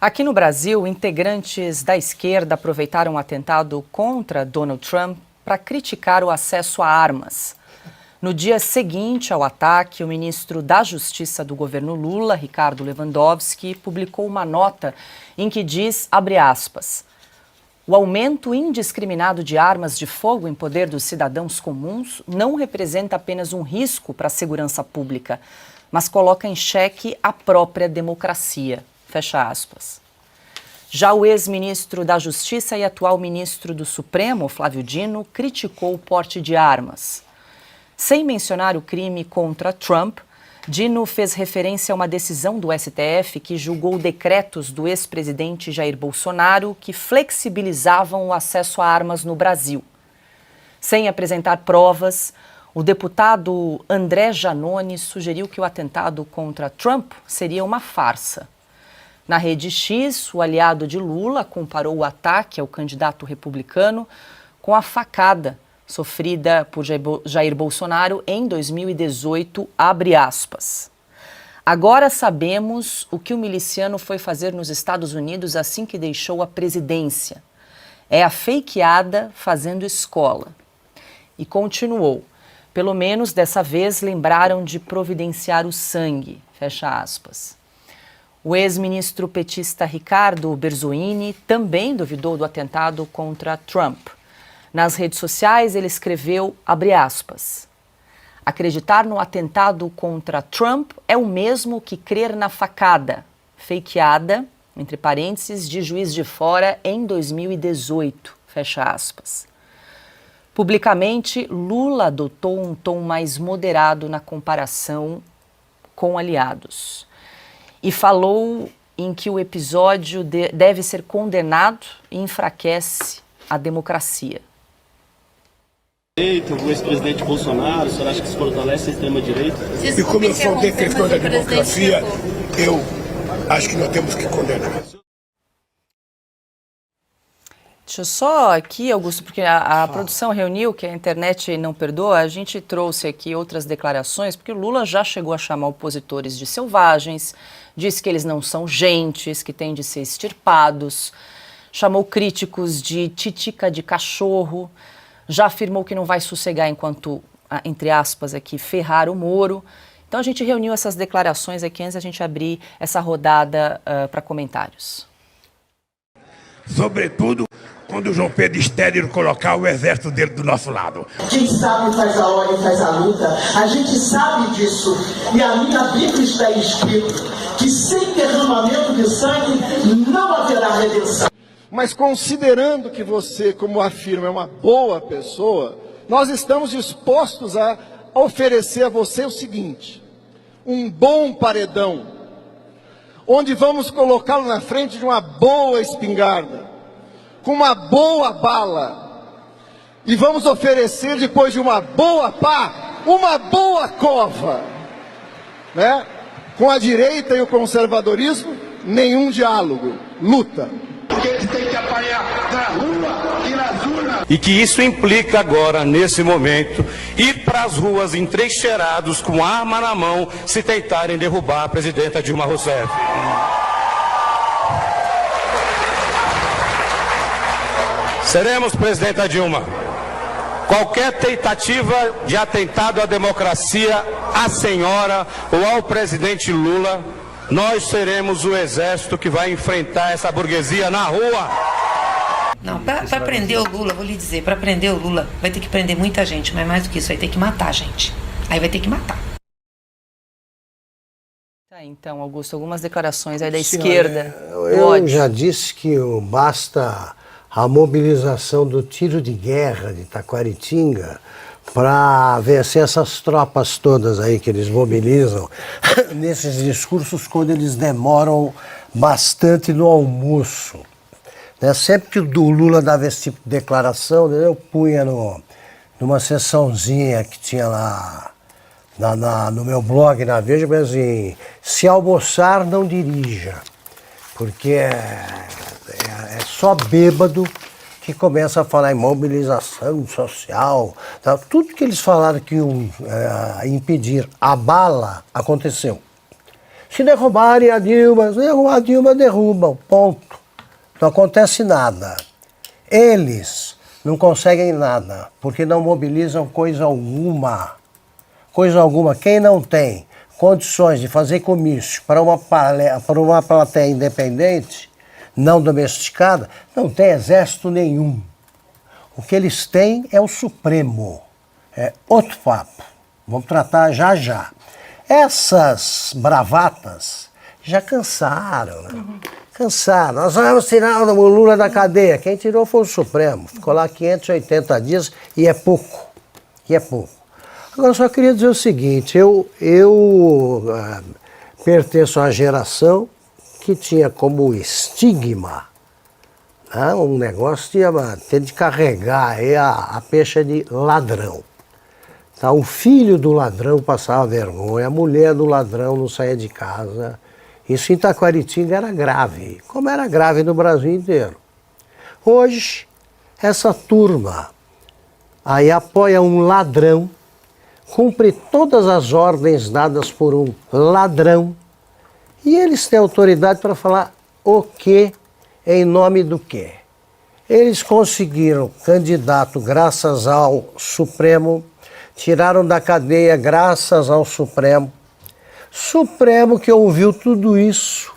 Aqui no Brasil, integrantes da esquerda aproveitaram o atentado contra Donald Trump para criticar o acesso a armas. No dia seguinte ao ataque, o ministro da Justiça do governo Lula, Ricardo Lewandowski, publicou uma nota em que diz, abre aspas, o aumento indiscriminado de armas de fogo em poder dos cidadãos comuns não representa apenas um risco para a segurança pública, mas coloca em xeque a própria democracia. Fecha aspas. Já o ex-ministro da Justiça e atual ministro do Supremo, Flávio Dino, criticou o porte de armas. Sem mencionar o crime contra Trump, Dino fez referência a uma decisão do STF que julgou decretos do ex-presidente Jair Bolsonaro que flexibilizavam o acesso a armas no Brasil. Sem apresentar provas, o deputado André Janone sugeriu que o atentado contra Trump seria uma farsa. Na rede X, o aliado de Lula comparou o ataque ao candidato republicano com a facada sofrida por Jair Bolsonaro em 2018, abre aspas. Agora sabemos o que o miliciano foi fazer nos Estados Unidos assim que deixou a presidência. É a fakeada fazendo escola. E continuou. Pelo menos dessa vez lembraram de providenciar o sangue, fecha aspas. O ex-ministro petista Ricardo Berzoini também duvidou do atentado contra Trump. Nas redes sociais, ele escreveu, abre aspas, acreditar no atentado contra Trump é o mesmo que crer na facada, fakeada, entre parênteses, de Juiz de Fora em 2018, fecha aspas. Publicamente, Lula adotou um tom mais moderado na comparação com aliados e falou em que o episódio deve ser condenado e enfraquece a democracia. O ex-presidente Bolsonaro, o senhor acha que isso fortalece a extrema-direita? E como eu sou um defensor da democracia, eu acho que nós temos que condenar. Deixa eu só aqui, Augusto, porque a produção reuniu, que a internet não perdoa, a gente trouxe aqui outras declarações, porque o Lula já chegou a chamar opositores de selvagens, disse que eles não são gentes, que têm de ser extirpados, chamou críticos de titica de cachorro, já afirmou que não vai sossegar enquanto, entre aspas aqui, ferrar o Moro. Então a gente reuniu essas declarações aqui antes da gente abrir essa rodada para comentários. Sobretudo quando o João Pedro Estéreo colocar o exército dele do nosso lado. Quem sabe faz a hora e faz a luta. A gente sabe disso. E a minha Bíblia está escrito que sem derramamento de sangue não haverá redenção. Mas considerando que você, como afirma, é uma boa pessoa, nós estamos dispostos a oferecer a você o seguinte, um bom paredão, onde vamos colocá-lo na frente de uma boa espingarda, com uma boa bala, e vamos oferecer, depois de uma boa pá, uma boa cova, né? Com a direita e o conservadorismo, nenhum diálogo, luta. Porque eles têm que apanhar na rua e nas urnas. E que isso implica agora, nesse momento, ir para as ruas entrincheirados com arma na mão se tentarem derrubar a presidenta Dilma Rousseff. Seremos, presidenta Dilma, qualquer tentativa de atentado à democracia, à senhora ou ao presidente Lula, nós seremos o exército que vai enfrentar essa burguesia na rua. Não, para prender o Lula, vou lhe dizer, para prender o Lula vai ter que prender muita gente, mas mais do que isso, vai ter que matar a gente. Aí vai ter que matar. Tá, então, Augusto, algumas declarações aí da esquerda. Eu já disse que basta a mobilização do tiro de guerra de Taquaritinga para vencer essas tropas todas aí que eles mobilizam nesses discursos quando eles demoram bastante no almoço. Né? Sempre que o Lula dava esse tipo de declaração, né, eu punha numa sessãozinha que tinha lá no meu blog, na Veja, mas assim, se almoçar, não dirija, porque é só bêbado que começa a falar em mobilização social, tá? Tudo que eles falaram que iam impedir a bala, aconteceu. se derrubarem a Dilma, derrubam, ponto. Não acontece nada. Eles não conseguem nada, porque não mobilizam coisa alguma. Coisa alguma. Quem não tem condições de fazer comício para uma plateia independente, não domesticada, não tem exército nenhum. O que eles têm é o Supremo. É outro papo. Vamos tratar já já. Essas bravatas já cansaram, né? Cansaram. Nós vamos tirar o Lula da cadeia. Quem tirou foi o Supremo. Ficou lá 580 dias e é pouco. E é pouco. Agora, só queria dizer o seguinte, eu pertenço a uma geração que tinha como estigma, né, um negócio de ter de carregar aí a peixe de ladrão. Tá, o filho do ladrão passava vergonha, a mulher do ladrão não saía de casa. Isso em Taquaritinga era grave, como era grave no Brasil inteiro. Hoje, essa turma aí apoia um ladrão, cumpre todas as ordens dadas por um ladrão, e eles têm autoridade para falar o quê, em nome do quê. Eles conseguiram candidato graças ao Supremo, tiraram da cadeia graças ao Supremo. Supremo que ouviu tudo isso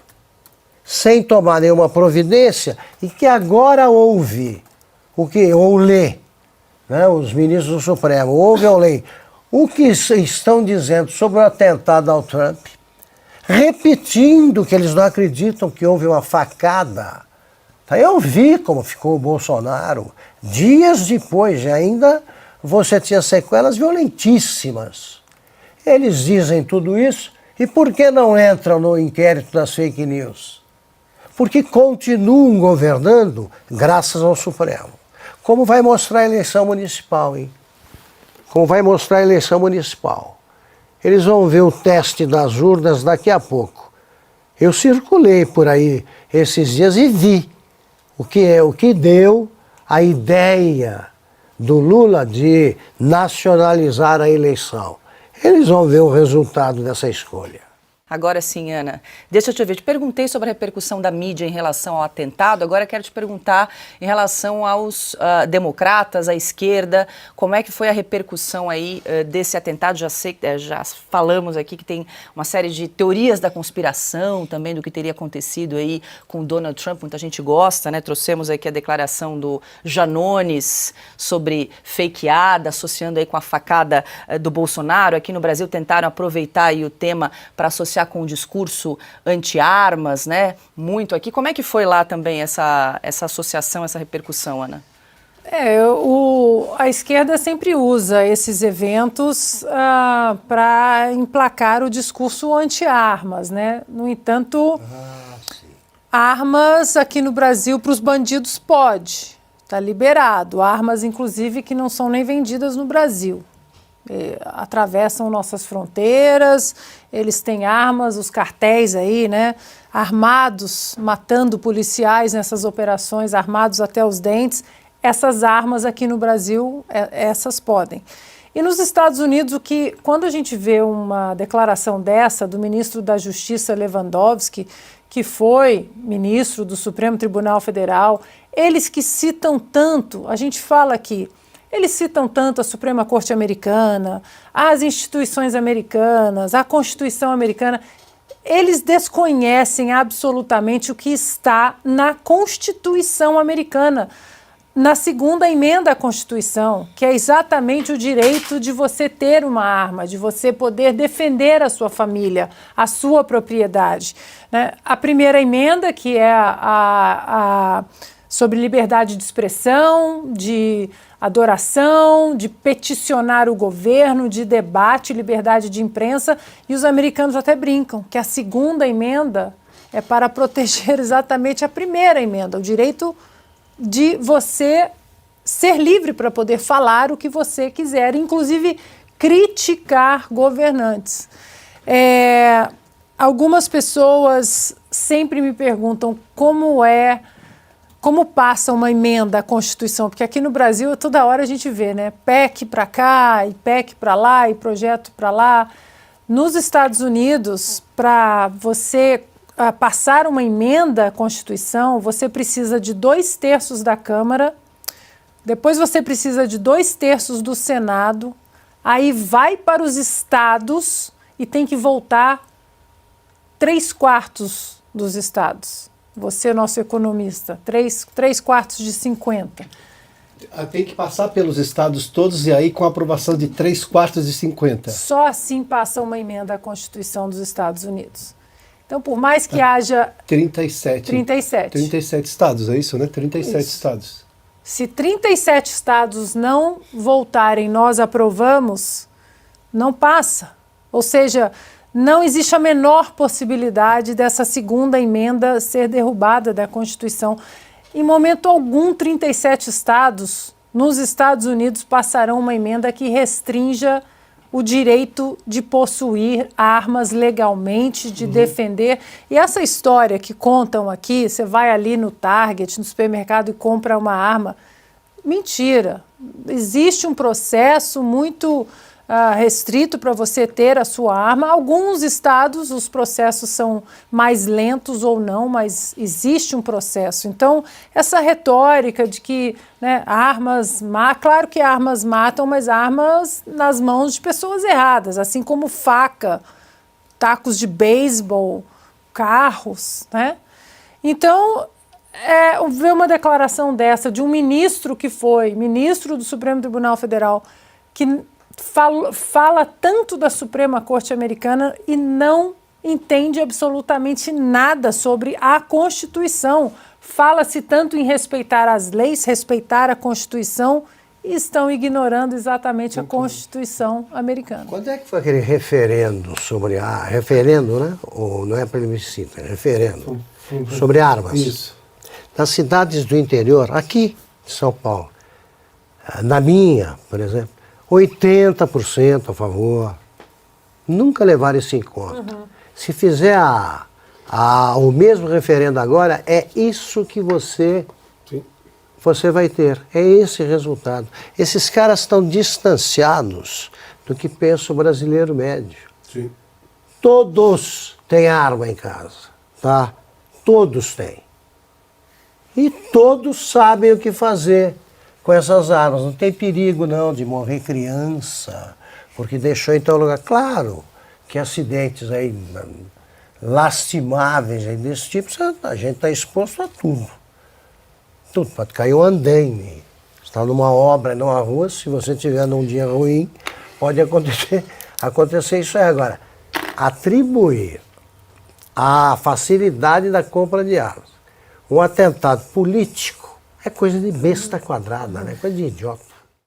sem tomar nenhuma providência e que agora ouve, ou lê, né, os ministros do Supremo, ouve ou lê, o que estão dizendo sobre o atentado ao Trump, repetindo que eles não acreditam que houve uma facada. Eu vi como ficou o Bolsonaro. Dias depois, ainda você tinha sequelas violentíssimas. Eles dizem tudo isso, e por que não entram no inquérito das fake news? Porque continuam governando graças ao Supremo. Como vai mostrar a eleição municipal, hein? Como vai mostrar a eleição municipal. Eles vão ver o teste das urnas daqui a pouco. Eu circulei por aí esses dias e vi o que deu a ideia do Lula de nacionalizar a eleição. Eles vão ver o resultado dessa escolha. Agora sim, Ana, deixa eu te ver, te perguntei sobre a repercussão da mídia em relação ao atentado, agora quero te perguntar em relação aos democratas, à esquerda, como é que foi a repercussão aí desse atentado? Já sei, já falamos aqui que tem uma série de teorias da conspiração também do que teria acontecido aí com o Donald Trump, muita gente gosta, né? Trouxemos aqui a declaração do Janones sobre fakeada, associando aí com a facada do Bolsonaro. Aqui no Brasil tentaram aproveitar aí o tema para associar com o discurso anti-armas, né? Muito aqui. Como é que foi lá também essa associação, essa repercussão, Ana? A esquerda sempre usa esses eventos para emplacar o discurso anti-armas, né? No entanto, armas aqui no Brasil para os bandidos pode, está liberado. Armas, inclusive, que não são nem vendidas no Brasil. Atravessam nossas fronteiras, eles têm armas, os cartéis aí, né, armados, matando policiais nessas operações, armados até os dentes. Essas armas aqui no Brasil, essas podem. E nos Estados Unidos, quando a gente vê uma declaração dessa do ministro da Justiça Lewandowski, que foi ministro do Supremo Tribunal Federal, eles que citam tanto, a gente fala aqui, eles citam tanto a Suprema Corte Americana, as instituições americanas, a Constituição americana. Eles desconhecem absolutamente o que está na Constituição americana, na segunda emenda à Constituição, que é exatamente o direito de você ter uma arma, de você poder defender a sua família, a sua propriedade, né? A primeira emenda, que é sobre liberdade de expressão, de adoração, de peticionar o governo, de debate, liberdade de imprensa, e os americanos até brincam que a segunda emenda é para proteger exatamente a primeira emenda, o direito de você ser livre para poder falar o que você quiser, inclusive criticar governantes. Algumas pessoas sempre me perguntam como passa uma emenda à Constituição, porque aqui no Brasil toda hora a gente vê, né, PEC para cá e PEC para lá e projeto para lá. Nos Estados Unidos, para você passar uma emenda à Constituição, você precisa de 2/3 da Câmara, depois você precisa de 2/3 do Senado, aí vai para os estados e tem que voltar 3/4 dos estados. Você, nosso economista, 3/4 de 50. Tem que passar pelos estados todos e aí com a aprovação de 3/4 de 50. Só assim passa uma emenda à Constituição dos Estados Unidos. Então, por mais que haja... 37. 37 estados, é isso, né? 37 estados. Se 37 estados não voltarem, nós aprovamos, não passa. Ou seja, não existe a menor possibilidade dessa segunda emenda ser derrubada da Constituição. Em momento algum, 37 estados nos Estados Unidos passarão uma emenda que restrinja o direito de possuir armas legalmente, de defender. E essa história que contam aqui, você vai ali no Target, no supermercado e compra uma arma, mentira. Existe um processo muito restrito para você ter a sua arma. Alguns estados, os processos são mais lentos ou não, mas existe um processo. Então, essa retórica de que, né, armas, claro que armas matam, mas armas nas mãos de pessoas erradas, assim como faca, tacos de beisebol, carros, né? Então, ver uma declaração dessa de um ministro que foi ministro do Supremo Tribunal Federal, que fala tanto da Suprema Corte Americana e não entende absolutamente nada sobre a Constituição. Fala-se tanto em respeitar as leis, respeitar a Constituição, e estão ignorando exatamente a Constituição americana. Quando é que foi aquele referendo sobre referendo, né? Ou não é plebiscito, é referendo sobre armas? Isso. Nas cidades do interior, aqui em São Paulo, na minha, por exemplo, 80% a favor. Nunca levaram isso em conta. Se fizer o mesmo referendo agora, é isso que você vai ter. É esse resultado. Esses caras estão distanciados do que pensa o brasileiro médio. Sim. Todos têm arma em casa, tá? Todos têm. E todos sabem o que fazer com essas armas. Não tem perigo, não, de morrer criança, porque deixou em tal lugar. Claro que acidentes aí lastimáveis aí desse tipo, a gente está exposto a tudo. Tudo. Pode cair um andaime. Você está numa obra, numa rua, se você tiver num dia ruim, pode acontecer isso aí. Agora, atribuir a facilidade da compra de armas um atentado político é coisa de besta quadrada, né? Coisa de idiota.